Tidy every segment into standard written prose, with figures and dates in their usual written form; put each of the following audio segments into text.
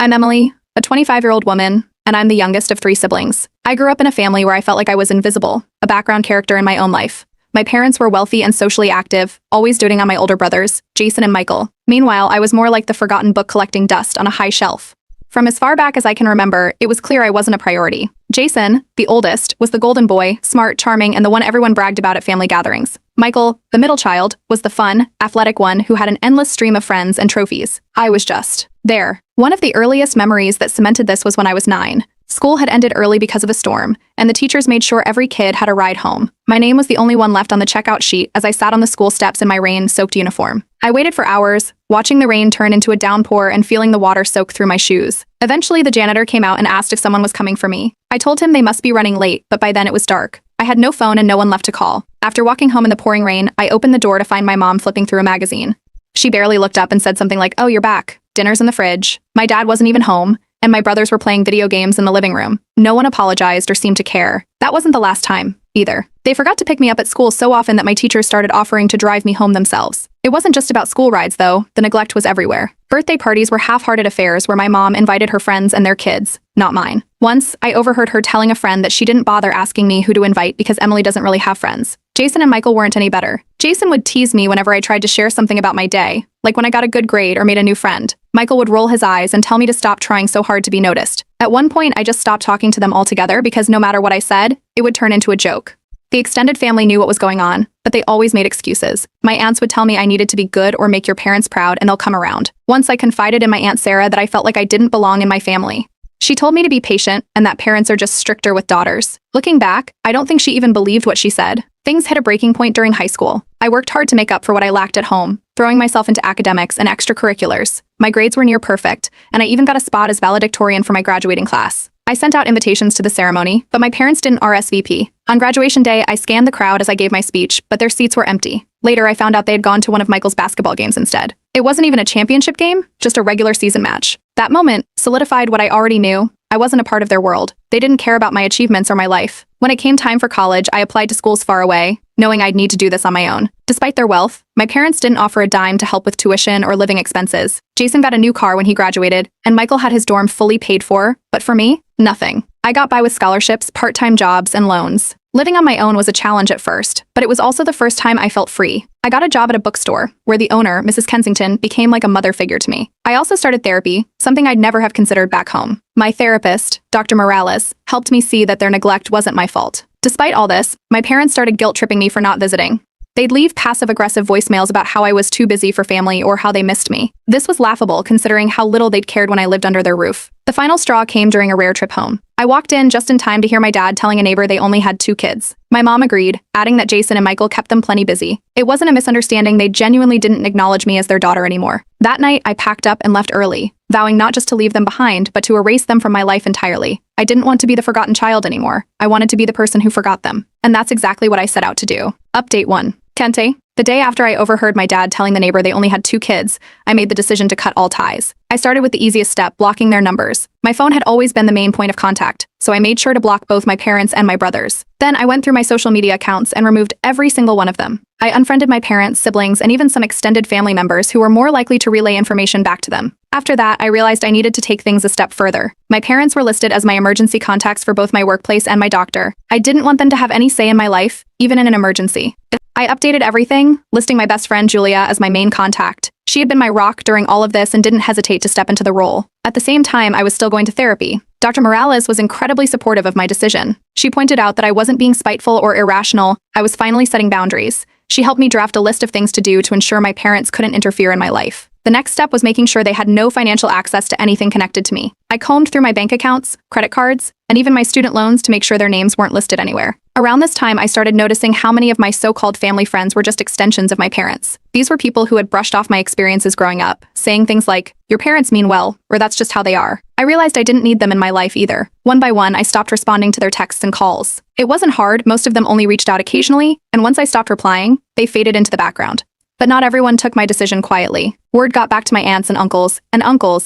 I'm Emily, a 25-year-old woman, and I'm the youngest of 3 siblings. I grew up in a family where I felt like I was invisible, a background character in my own life. My parents were wealthy and socially active, always doting on my older brothers, Jason and Michael. Meanwhile, I was more like the forgotten book collecting dust on a high shelf. From as far back as I can remember, it was clear I wasn't a priority. Jason, the oldest, was the golden boy, smart, charming, and the one everyone bragged about at family gatherings. Michael, the middle child, was the fun, athletic one who had an endless stream of friends and trophies. I was just there. One of the earliest memories that cemented this was when I was 9. School had ended early because of a storm, and the teachers made sure every kid had a ride home. My name was the only one left on the checkout sheet as I sat on the school steps in my rain-soaked uniform. I waited for hours, watching the rain turn into a downpour and feeling the water soak through my shoes. Eventually, the janitor came out and asked if someone was coming for me. I told him they must be running late, but by then it was dark. I had no phone and no one left to call. After walking home in the pouring rain, I opened the door to find my mom flipping through a magazine. She barely looked up and said something like, "Oh, you're back. Dinner's in the fridge." My dad wasn't even home, and my brothers were playing video games in the living room. No one apologized or seemed to care. That wasn't the last time, either. They forgot to pick me up at school so often that my teachers started offering to drive me home themselves. It wasn't just about school rides, though. The neglect was everywhere. Birthday parties were half-hearted affairs where my mom invited her friends and their kids, not mine. Once, I overheard her telling a friend that she didn't bother asking me who to invite because Emily doesn't really have friends. Jason and Michael weren't any better. Jason would tease me whenever I tried to share something about my day, like when I got a good grade or made a new friend. Michael would roll his eyes and tell me to stop trying so hard to be noticed. At one point, I just stopped talking to them altogether because no matter what I said, it would turn into a joke. The extended family knew what was going on, but they always made excuses. My aunts would tell me I needed to be good or make your parents proud and they'll come around. Once I confided in my Aunt Sarah that I felt like I didn't belong in my family. She told me to be patient and that parents are just stricter with daughters. Looking back, I don't think she even believed what she said. Things hit a breaking point during high school. I worked hard to make up for what I lacked at home, throwing myself into academics and extracurriculars. My grades were near perfect, and I even got a spot as valedictorian for my graduating class. I sent out invitations to the ceremony, but my parents didn't RSVP. On graduation day, I scanned the crowd as I gave my speech, but their seats were empty. Later, I found out they had gone to one of Michael's basketball games instead. It wasn't even a championship game, just a regular season match. That moment solidified what I already knew. I wasn't a part of their world. They didn't care about my achievements or my life. When it came time for college, I applied to schools far away, knowing I'd need to do this on my own. Despite their wealth, my parents didn't offer a dime to help with tuition or living expenses. Jason got a new car when he graduated, and Michael had his dorm fully paid for, but for me, nothing. I got by with scholarships, part-time jobs, and loans. Living on my own was a challenge at first, but it was also the first time I felt free. I got a job at a bookstore, where the owner, Mrs. Kensington, became like a mother figure to me. I also started therapy, something I'd never have considered back home. My therapist, Dr. Morales, helped me see that their neglect wasn't my fault. Despite all this, my parents started guilt-tripping me for not visiting. They'd leave passive-aggressive voicemails about how I was too busy for family or how they missed me. This was laughable considering how little they'd cared when I lived under their roof. The final straw came during a rare trip home. I walked in just in time to hear my dad telling a neighbor they only had 2 kids. My mom agreed, adding that Jason and Michael kept them plenty busy. It wasn't a misunderstanding, they genuinely didn't acknowledge me as their daughter anymore. That night, I packed up and left early, vowing not just to leave them behind, but to erase them from my life entirely. I didn't want to be the forgotten child anymore. I wanted to be the person who forgot them. And that's exactly what I set out to do. Update 1. Kente. The day after I overheard my dad telling the neighbor they only had 2 kids, I made the decision to cut all ties. I started with the easiest step, blocking their numbers. My phone had always been the main point of contact, so I made sure to block both my parents and my brothers. Then I went through my social media accounts and removed every single one of them. I unfriended my parents, siblings, and even some extended family members who were more likely to relay information back to them. After that, I realized I needed to take things a step further. My parents were listed as my emergency contacts for both my workplace and my doctor. I didn't want them to have any say in my life, even in an emergency. I updated everything, listing my best friend Julia as my main contact. She had been my rock during all of this and didn't hesitate to step into the role. At the same time, I was still going to therapy. Dr. Morales was incredibly supportive of my decision. She pointed out that I wasn't being spiteful or irrational. I was finally setting boundaries. She helped me draft a list of things to do to ensure my parents couldn't interfere in my life. The next step was making sure they had no financial access to anything connected to me. I combed through my bank accounts, credit cards, and even my student loans to make sure their names weren't listed anywhere. Around this time, I started noticing how many of my so-called family friends were just extensions of my parents. These were people who had brushed off my experiences growing up, saying things like, "Your parents mean well," or "That's just how they are." I realized I didn't need them in my life either. One by one, I stopped responding to their texts and calls. It wasn't hard, most of them only reached out occasionally, and once I stopped replying, they faded into the background. But not everyone took my decision quietly. Word got back to my aunts and uncles,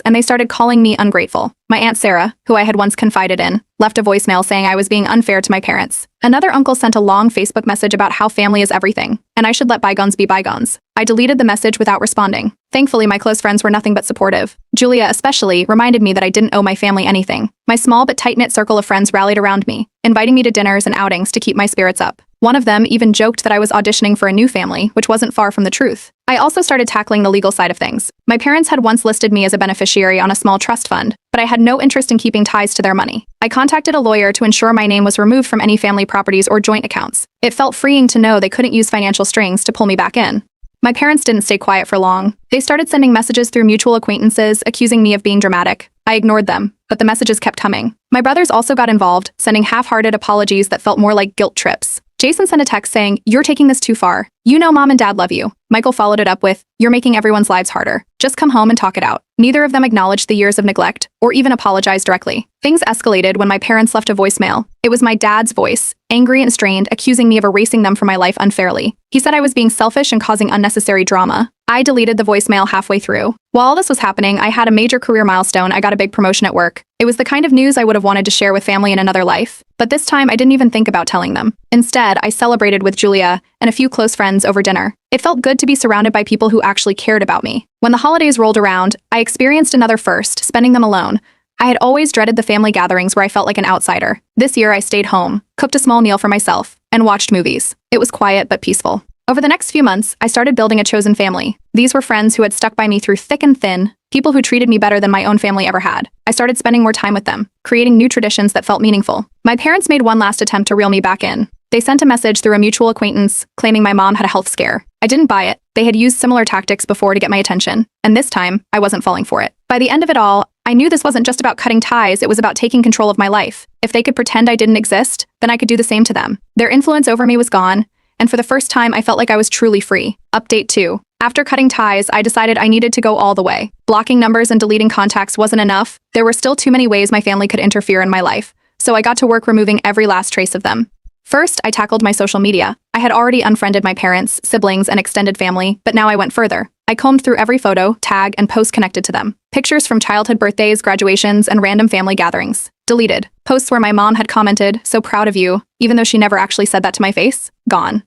and they started calling me ungrateful. My Aunt Sarah, who I had once confided in, left a voicemail saying I was being unfair to my parents. Another uncle sent a long Facebook message about how family is everything, and I should let bygones be bygones. I deleted the message without responding. Thankfully, my close friends were nothing but supportive. Julia, especially, reminded me that I didn't owe my family anything. My small but tight-knit circle of friends rallied around me, inviting me to dinners and outings to keep my spirits up. One of them even joked that I was auditioning for a new family, which wasn't far from the truth. I also started tackling the legal side of things. My parents had once listed me as a beneficiary on a small trust fund, but I had no interest in keeping ties to their money. I contacted a lawyer to ensure my name was removed from any family properties or joint accounts. It felt freeing to know they couldn't use financial strings to pull me back in. My parents didn't stay quiet for long. They started sending messages through mutual acquaintances, accusing me of being dramatic. I ignored them, but the messages kept coming. My brothers also got involved, sending half-hearted apologies that felt more like guilt trips. Jason sent a text saying, "You're taking this too far. You know mom and dad love you." Michael followed it up with, "You're making everyone's lives harder. Just come home and talk it out." Neither of them acknowledged the years of neglect, or even apologized directly. Things escalated when my parents left a voicemail. It was my dad's voice, angry and strained, accusing me of erasing them from my life unfairly. He said I was being selfish and causing unnecessary drama. I deleted the voicemail halfway through. While all this was happening, I had a major career milestone. I got a big promotion at work. It was the kind of news I would have wanted to share with family in another life. But this time, I didn't even think about telling them. Instead, I celebrated with Julia and a few close friends over dinner. It felt good to be surrounded by people who actually cared about me. When the holidays rolled around, I experienced another first, spending them alone. I had always dreaded the family gatherings where I felt like an outsider. This year, I stayed home, cooked a small meal for myself, and watched movies. It was quiet but peaceful. Over the next few months, I started building a chosen family. These were friends who had stuck by me through thick and thin, people who treated me better than my own family ever had. I started spending more time with them, creating new traditions that felt meaningful. My parents made one last attempt to reel me back in. They sent a message through a mutual acquaintance, claiming my mom had a health scare. I didn't buy it. They had used similar tactics before to get my attention, and this time, I wasn't falling for it. By the end of it all, I knew this wasn't just about cutting ties, it was about taking control of my life. If they could pretend I didn't exist, then I could do the same to them. Their influence over me was gone, and for the first time, I felt like I was truly free. Update 2. After cutting ties, I decided I needed to go all the way. Blocking numbers and deleting contacts wasn't enough. There were still too many ways my family could interfere in my life, so I got to work removing every last trace of them. First, I tackled my social media. I had already unfriended my parents, siblings, and extended family, but now I went further. I combed through every photo, tag, and post connected to them. Pictures from childhood birthdays, graduations, and random family gatherings. Deleted. Posts where my mom had commented, "So proud of you," even though she never actually said that to my face. Gone.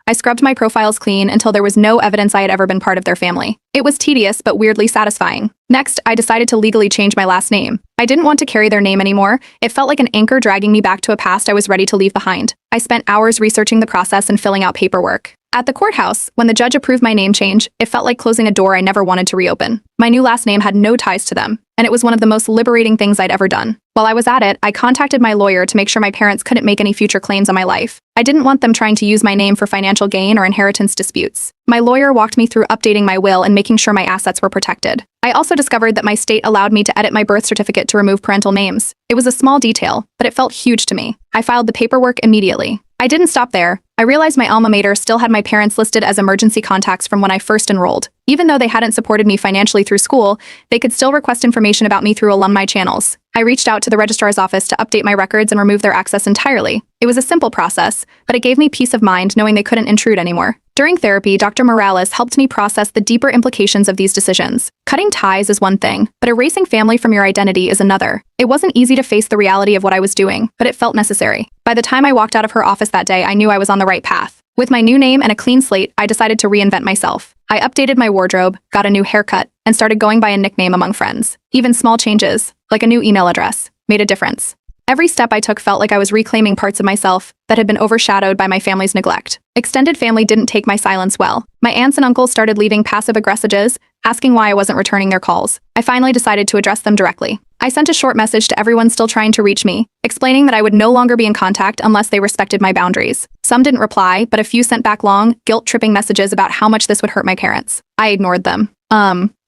I scrubbed my profiles clean until there was no evidence I had ever been part of their family. It was tedious but weirdly satisfying. Next, I decided to legally change my last name. I didn't want to carry their name anymore. It felt like an anchor dragging me back to a past I was ready to leave behind. I spent hours researching the process and filling out paperwork. At the courthouse, when the judge approved my name change, it felt like closing a door I never wanted to reopen. My new last name had no ties to them, and it was one of the most liberating things I'd ever done. While I was at it, I contacted my lawyer to make sure my parents couldn't make any future claims on my life. I didn't want them trying to use my name for financial gain or inheritance disputes. My lawyer walked me through updating my will and making sure my assets were protected. I also discovered that my state allowed me to edit my birth certificate to remove parental names. It was a small detail, but it felt huge to me. I filed the paperwork immediately. I didn't stop there. I realized my alma mater still had my parents listed as emergency contacts from when I first enrolled. Even though they hadn't supported me financially through school, they could still request information about me through alumni channels. I reached out to the registrar's office to update my records and remove their access entirely. It was a simple process, but it gave me peace of mind knowing they couldn't intrude anymore. During therapy, Dr. Morales helped me process the deeper implications of these decisions. Cutting ties is one thing, but erasing family from your identity is another. It wasn't easy to face the reality of what I was doing, but it felt necessary. By the time I walked out of her office that day, I knew I was on the right path. With my new name and a clean slate, I decided to reinvent myself. I updated my wardrobe, got a new haircut, and started going by a nickname among friends. Even small changes, like a new email address, made a difference. Every step I took felt like I was reclaiming parts of myself that had been overshadowed by my family's neglect. Extended family didn't take my silence well. My aunts and uncles started leaving passive-aggressive messages, asking why I wasn't returning their calls. I finally decided to address them directly. I sent a short message to everyone still trying to reach me, explaining that I would no longer be in contact unless they respected my boundaries. Some didn't reply, but a few sent back long, guilt-tripping messages about how much this would hurt my parents. I ignored them.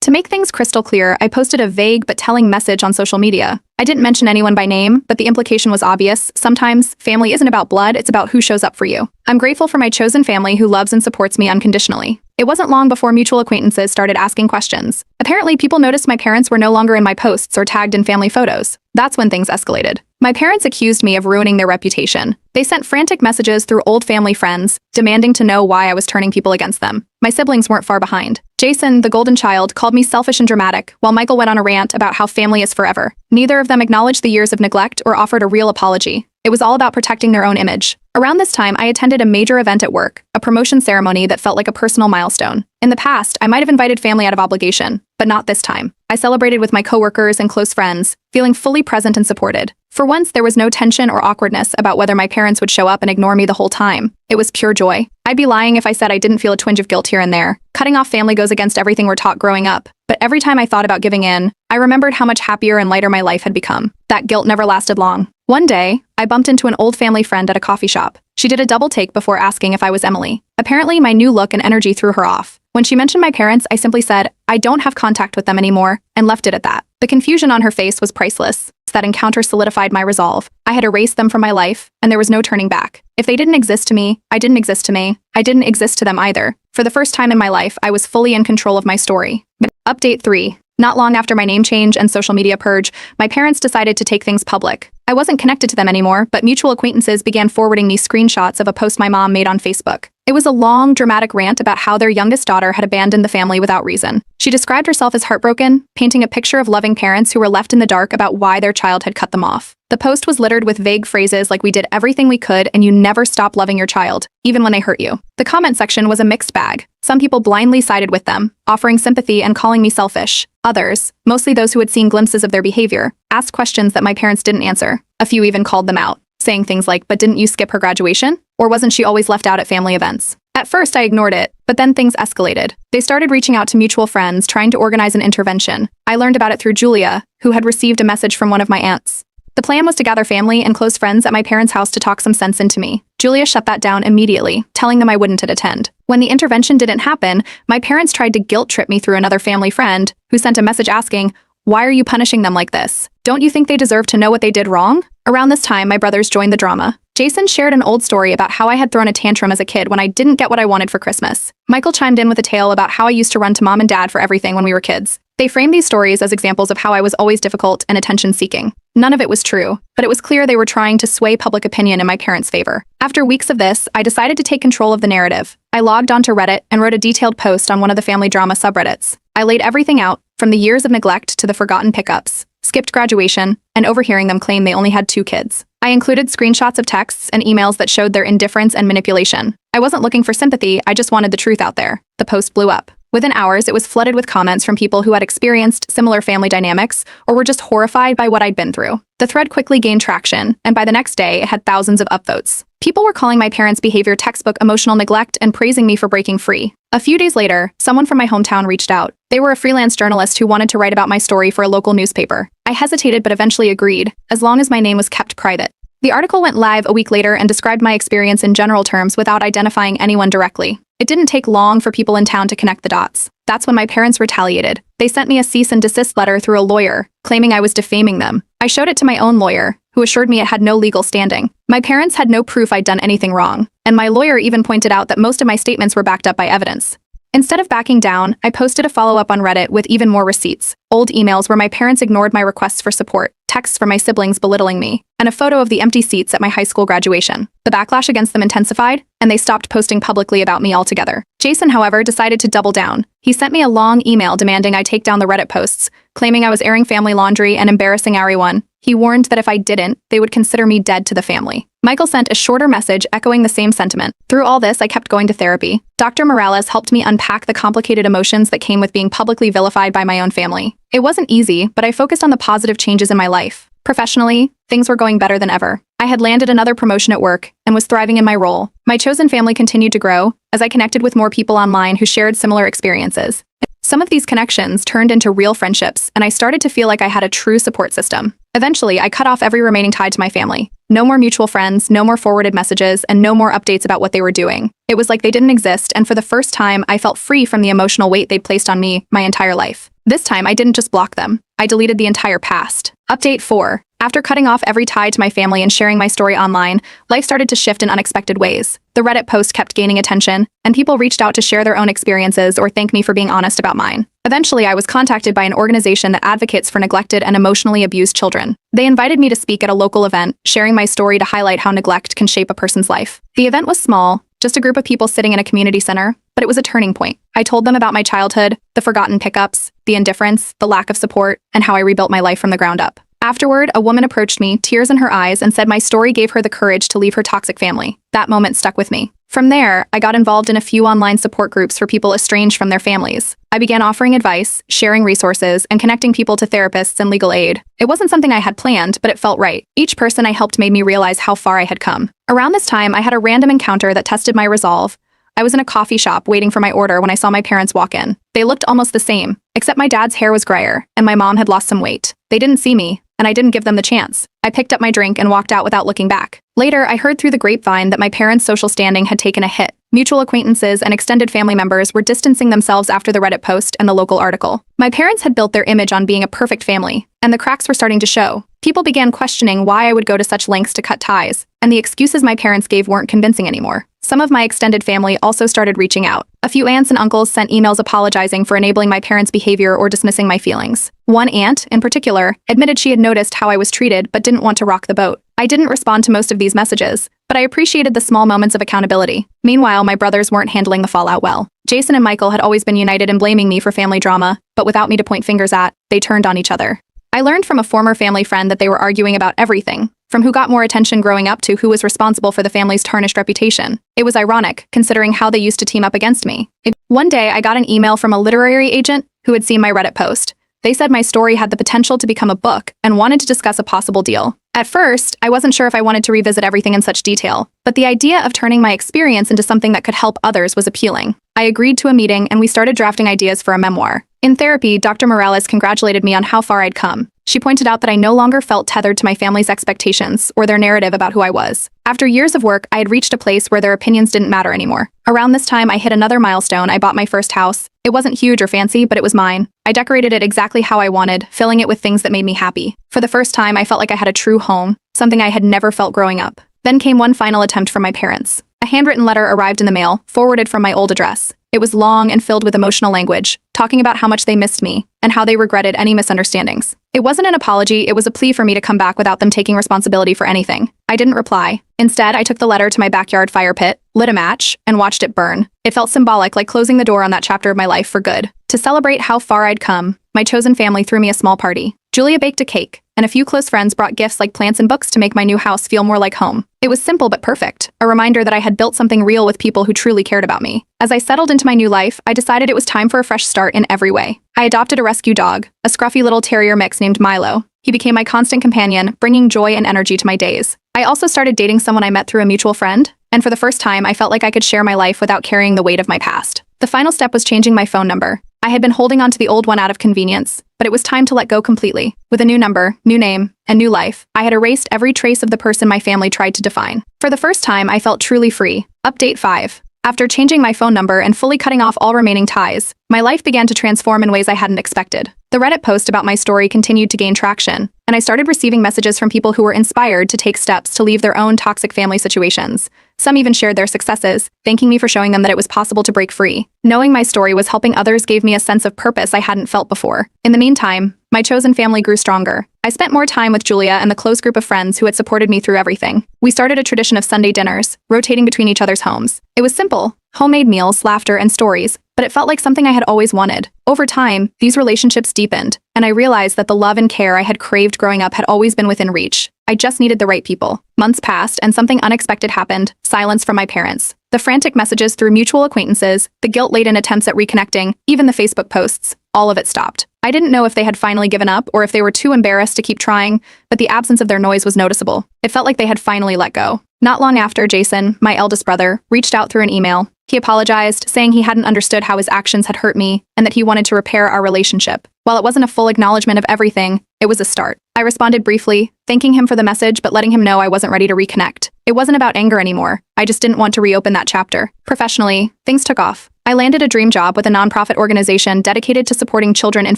To make things crystal clear, I posted a vague but telling message on social media. I didn't mention anyone by name, but the implication was obvious. Sometimes, family isn't about blood, it's about who shows up for you. I'm grateful for my chosen family who loves and supports me unconditionally. It wasn't long before mutual acquaintances started asking questions. Apparently, people noticed my parents were no longer in my posts or tagged in family photos. That's when things escalated. My parents accused me of ruining their reputation. They sent frantic messages through old family friends, demanding to know why I was turning people against them. My siblings weren't far behind. Jason, the golden child, called me selfish and dramatic, while Michael went on a rant about how family is forever. Neither of them acknowledged the years of neglect or offered a real apology. It was all about protecting their own image. Around this time, I attended a major event at work, a promotion ceremony that felt like a personal milestone. In the past, I might have invited family out of obligation, but not this time. I celebrated with my coworkers and close friends, feeling fully present and supported. For once, there was no tension or awkwardness about whether my parents would show up and ignore me the whole time. It was pure joy. I'd be lying if I said I didn't feel a twinge of guilt here and there. Cutting off family goes against everything we're taught growing up. But every time I thought about giving in, I remembered how much happier and lighter my life had become. That guilt never lasted long. One day, I bumped into an old family friend at a coffee shop. She did a double take before asking if I was Emily. Apparently, my new look and energy threw her off. When she mentioned my parents, I simply said, I don't have contact with them anymore, and left it at that. The confusion on her face was priceless. That encounter solidified my resolve. I had erased them from my life, and there was no turning back. If they didn't exist to me, I didn't exist to me. I didn't exist to them either. For the first time in my life, I was fully in control of my story. Update 3. Not long after my name change and social media purge, my parents decided to take things public. I wasn't connected to them anymore, but mutual acquaintances began forwarding me screenshots of a post my mom made on Facebook. It was a long, dramatic rant about how their youngest daughter had abandoned the family without reason. She described herself as heartbroken, painting a picture of loving parents who were left in the dark about why their child had cut them off. The post was littered with vague phrases like "we did everything we could and you never stop loving your child, even when they hurt you." The comment section was a mixed bag. Some people blindly sided with them, offering sympathy and calling me selfish. Others, mostly those who had seen glimpses of their behavior, asked questions that my parents didn't answer. A few even called them out, saying things like, "But didn't you skip her graduation? Or wasn't she always left out at family events?" At first, I ignored it, but then things escalated. They started reaching out to mutual friends, trying to organize an intervention. I learned about it through Julia, who had received a message from one of my aunts. The plan was to gather family and close friends at my parents' house to talk some sense into me. Julia shut that down immediately, telling them I wouldn't attend. When the intervention didn't happen, my parents tried to guilt trip me through another family friend, who sent a message asking, "Why are you punishing them like this? Don't you think they deserve to know what they did wrong?" Around this time, my brothers joined the drama. Jason shared an old story about how I had thrown a tantrum as a kid when I didn't get what I wanted for Christmas. Michael chimed in with a tale about how I used to run to mom and dad for everything when we were kids. They framed these stories as examples of how I was always difficult and attention-seeking. None of it was true, but it was clear they were trying to sway public opinion in my parents' favor. After weeks of this, I decided to take control of the narrative. I logged onto Reddit and wrote a detailed post on one of the family drama subreddits. I laid everything out, from the years of neglect to the forgotten pickups, skipped graduation, and overhearing them claim they only had 2 kids. I included screenshots of texts and emails that showed their indifference and manipulation. I wasn't looking for sympathy, I just wanted the truth out there. The post blew up. Within hours, it was flooded with comments from people who had experienced similar family dynamics or were just horrified by what I'd been through. The thread quickly gained traction, and by the next day, it had thousands of upvotes. People were calling my parents' behavior textbook emotional neglect and praising me for breaking free. A few days later, someone from my hometown reached out. They were a freelance journalist who wanted to write about my story for a local newspaper. I hesitated but eventually agreed, as long as my name was kept private. The article went live a week later and described my experience in general terms without identifying anyone directly. It didn't take long for people in town to connect the dots. That's when my parents retaliated. They sent me a cease and desist letter through a lawyer, claiming I was defaming them. I showed it to my own lawyer, who assured me it had no legal standing. My parents had no proof I'd done anything wrong, and my lawyer even pointed out that most of my statements were backed up by evidence. Instead of backing down, I posted a follow-up on Reddit with even more receipts, old emails where my parents ignored my requests for support, texts from my siblings belittling me, and a photo of the empty seats at my high school graduation. The backlash against them intensified, and they stopped posting publicly about me altogether. Jason, however, decided to double down. He sent me a long email demanding I take down the Reddit posts, claiming I was airing family laundry and embarrassing everyone. He warned that if I didn't, they would consider me dead to the family. Michael sent a shorter message echoing the same sentiment. Through all this, I kept going to therapy. Dr. Morales helped me unpack the complicated emotions that came with being publicly vilified by my own family. It wasn't easy, but I focused on the positive changes in my life. Professionally, things were going better than ever. I had landed another promotion at work and was thriving in my role. My chosen family continued to grow as I connected with more people online who shared similar experiences. Some of these connections turned into real friendships, and I started to feel like I had a true support system. Eventually, I cut off every remaining tie to my family. No more mutual friends, no more forwarded messages, and no more updates about what they were doing. It was like they didn't exist, and for the first time, I felt free from the emotional weight they'd placed on me my entire life. This time, I didn't just block them. I deleted the entire past. Update 4. After cutting off every tie to my family and sharing my story online, life started to shift in unexpected ways. The Reddit post kept gaining attention, and people reached out to share their own experiences or thank me for being honest about mine. Eventually, I was contacted by an organization that advocates for neglected and emotionally abused children. They invited me to speak at a local event, sharing my story to highlight how neglect can shape a person's life. The event was small, just a group of people sitting in a community center, but it was a turning point. I told them about my childhood, the forgotten pickups, the indifference, the lack of support, and how I rebuilt my life from the ground up. Afterward, a woman approached me, tears in her eyes, and said my story gave her the courage to leave her toxic family. That moment stuck with me. From there, I got involved in a few online support groups for people estranged from their families. I began offering advice, sharing resources, and connecting people to therapists and legal aid. It wasn't something I had planned, but it felt right. Each person I helped made me realize how far I had come. Around this time, I had a random encounter that tested my resolve. I was in a coffee shop waiting for my order when I saw my parents walk in. They looked almost the same, except my dad's hair was grayer, and my mom had lost some weight. They didn't see me, and I didn't give them the chance. I picked up my drink and walked out without looking back. Later, I heard through the grapevine that my parents' social standing had taken a hit. Mutual acquaintances and extended family members were distancing themselves after the Reddit post and the local article. My parents had built their image on being a perfect family, and the cracks were starting to show. People began questioning why I would go to such lengths to cut ties, and the excuses my parents gave weren't convincing anymore. Some of my extended family also started reaching out. A few aunts and uncles sent emails apologizing for enabling my parents' behavior or dismissing my feelings. One aunt, in particular, admitted she had noticed how I was treated but didn't want to rock the boat. I didn't respond to most of these messages, but I appreciated the small moments of accountability. Meanwhile, my brothers weren't handling the fallout well. Jason and Michael had always been united in blaming me for family drama, but without me to point fingers at, they turned on each other. I learned from a former family friend that they were arguing about everything, from who got more attention growing up to who was responsible for the family's tarnished reputation. It was ironic, considering how they used to team up against me. One day, I got an email from a literary agent who had seen my Reddit post. They said my story had the potential to become a book and wanted to discuss a possible deal. At first, I wasn't sure if I wanted to revisit everything in such detail, but the idea of turning my experience into something that could help others was appealing. I agreed to a meeting and we started drafting ideas for a memoir. In therapy, Dr. Morales congratulated me on how far I'd come. She pointed out that I no longer felt tethered to my family's expectations or their narrative about who I was. After years of work, I had reached a place where their opinions didn't matter anymore. Around this time, I hit another milestone. I bought my first house. It wasn't huge or fancy, but it was mine. I decorated it exactly how I wanted, filling it with things that made me happy. For the first time, I felt like I had a true home, something I had never felt growing up. Then came one final attempt from my parents. A handwritten letter arrived in the mail, forwarded from my old address. It was long and filled with emotional language, talking about how much they missed me and how they regretted any misunderstandings. It wasn't an apology, it was a plea for me to come back without them taking responsibility for anything. I didn't reply. Instead, I took the letter to my backyard fire pit, lit a match, and watched it burn. It felt symbolic, like closing the door on that chapter of my life for good. To celebrate how far I'd come, my chosen family threw me a small party. Julia baked a cake, and a few close friends brought gifts like plants and books to make my new house feel more like home. It was simple but perfect, a reminder that I had built something real with people who truly cared about me. As I settled into my new life, I decided it was time for a fresh start in every way. I adopted a rescue dog, a scruffy little terrier mix named Milo. He became my constant companion, bringing joy and energy to my days. I also started dating someone I met through a mutual friend, and for the first time, I felt like I could share my life without carrying the weight of my past. The final step was changing my phone number. I had been holding on to the old one out of convenience, but it was time to let go completely. With a new number, new name, and new life, I had erased every trace of the person my family tried to define. For the first time, I felt truly free. Update 5. After changing my phone number and fully cutting off all remaining ties, my life began to transform in ways I hadn't expected. The Reddit post about my story continued to gain traction, and I started receiving messages from people who were inspired to take steps to leave their own toxic family situations. Some even shared their successes, thanking me for showing them that it was possible to break free. Knowing my story was helping others gave me a sense of purpose I hadn't felt before. In the meantime, my chosen family grew stronger. I spent more time with Julia and the close group of friends who had supported me through everything. We started a tradition of Sunday dinners, rotating between each other's homes. It was simple, homemade meals, laughter, and stories, but it felt like something I had always wanted. Over time, these relationships deepened, and I realized that the love and care I had craved growing up had always been within reach. I just needed the right people. Months passed, and something unexpected happened: silence from my parents. The frantic messages through mutual acquaintances, the guilt-laden attempts at reconnecting, even the Facebook posts, all of it stopped. I didn't know if they had finally given up or if they were too embarrassed to keep trying, but the absence of their noise was noticeable. It felt like they had finally let go. Not long after, Jason, my eldest brother, reached out through an email. He apologized, saying he hadn't understood how his actions had hurt me and that he wanted to repair our relationship. While it wasn't a full acknowledgement of everything, it was a start. I responded briefly, thanking him for the message but letting him know I wasn't ready to reconnect. It wasn't about anger anymore. I just didn't want to reopen that chapter. Professionally, things took off. I landed a dream job with a nonprofit organization dedicated to supporting children in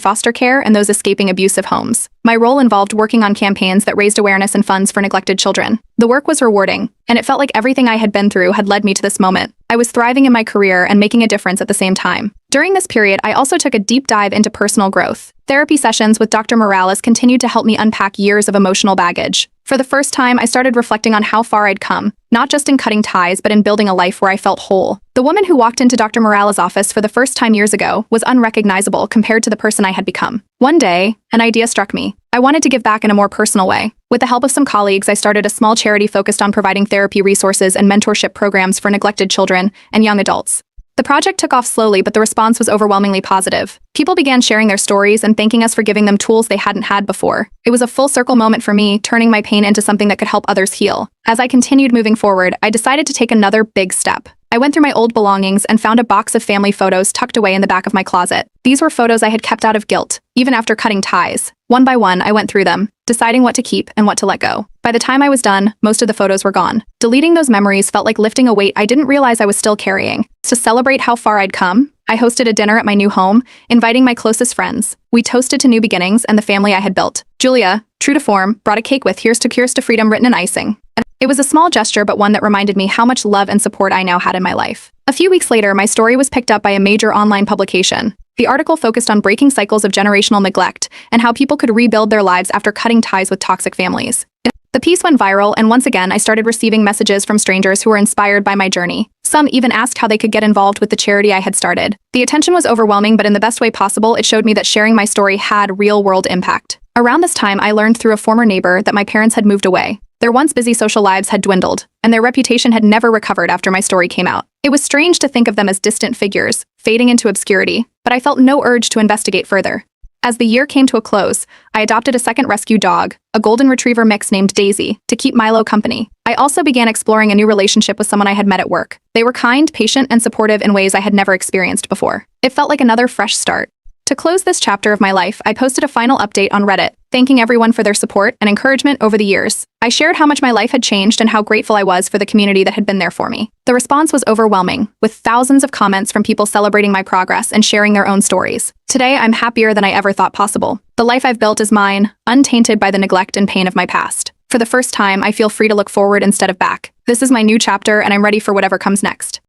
foster care and those escaping abusive homes. My role involved working on campaigns that raised awareness and funds for neglected children. The work was rewarding, and it felt like everything I had been through had led me to this moment. I was thriving in my career and making a difference at the same time. During this period, I also took a deep dive into personal growth. Therapy sessions with Dr. Morales continued to help me unpack years of emotional baggage. For the first time, I started reflecting on how far I'd come, not just in cutting ties, but in building a life where I felt whole. The woman who walked into Dr. Morales' office for the first time years ago was unrecognizable compared to the person I had become. One day, an idea struck me. I wanted to give back in a more personal way. With the help of some colleagues, I started a small charity focused on providing therapy resources and mentorship programs for neglected children and young adults. The project took off slowly, but the response was overwhelmingly positive. People began sharing their stories and thanking us for giving them tools they hadn't had before. It was a full circle moment for me, turning my pain into something that could help others heal. As I continued moving forward, I decided to take another big step. I went through my old belongings and found a box of family photos tucked away in the back of my closet. These were photos I had kept out of guilt, even after cutting ties. One by one, I went through them, deciding what to keep and what to let go. By the time I was done, most of the photos were gone. Deleting those memories felt like lifting a weight I didn't realize I was still carrying. To celebrate how far I'd come, I hosted a dinner at my new home, inviting my closest friends. We toasted to new beginnings and the family I had built. Julia, true to form, brought a cake with "Here's to Freedom" written in icing. It was a small gesture, but one that reminded me how much love and support I now had in my life. A few weeks later, my story was picked up by a major online publication. The article focused on breaking cycles of generational neglect and how people could rebuild their lives after cutting ties with toxic families. The piece went viral, and once again, I started receiving messages from strangers who were inspired by my journey. Some even asked how they could get involved with the charity I had started. The attention was overwhelming, but in the best way possible, it showed me that sharing my story had real-world impact. Around this time, I learned through a former neighbor that my parents had moved away. Their once busy social lives had dwindled, and their reputation had never recovered after my story came out. It was strange to think of them as distant figures, fading into obscurity, but I felt no urge to investigate further. As the year came to a close, I adopted a second rescue dog, a golden retriever mix named Daisy, to keep Milo company. I also began exploring a new relationship with someone I had met at work. They were kind, patient, and supportive in ways I had never experienced before. It felt like another fresh start. To close this chapter of my life, I posted a final update on Reddit, thanking everyone for their support and encouragement over the years. I shared how much my life had changed and how grateful I was for the community that had been there for me. The response was overwhelming, with thousands of comments from people celebrating my progress and sharing their own stories. Today, I'm happier than I ever thought possible. The life I've built is mine, untainted by the neglect and pain of my past. For the first time, I feel free to look forward instead of back. This is my new chapter, and I'm ready for whatever comes next.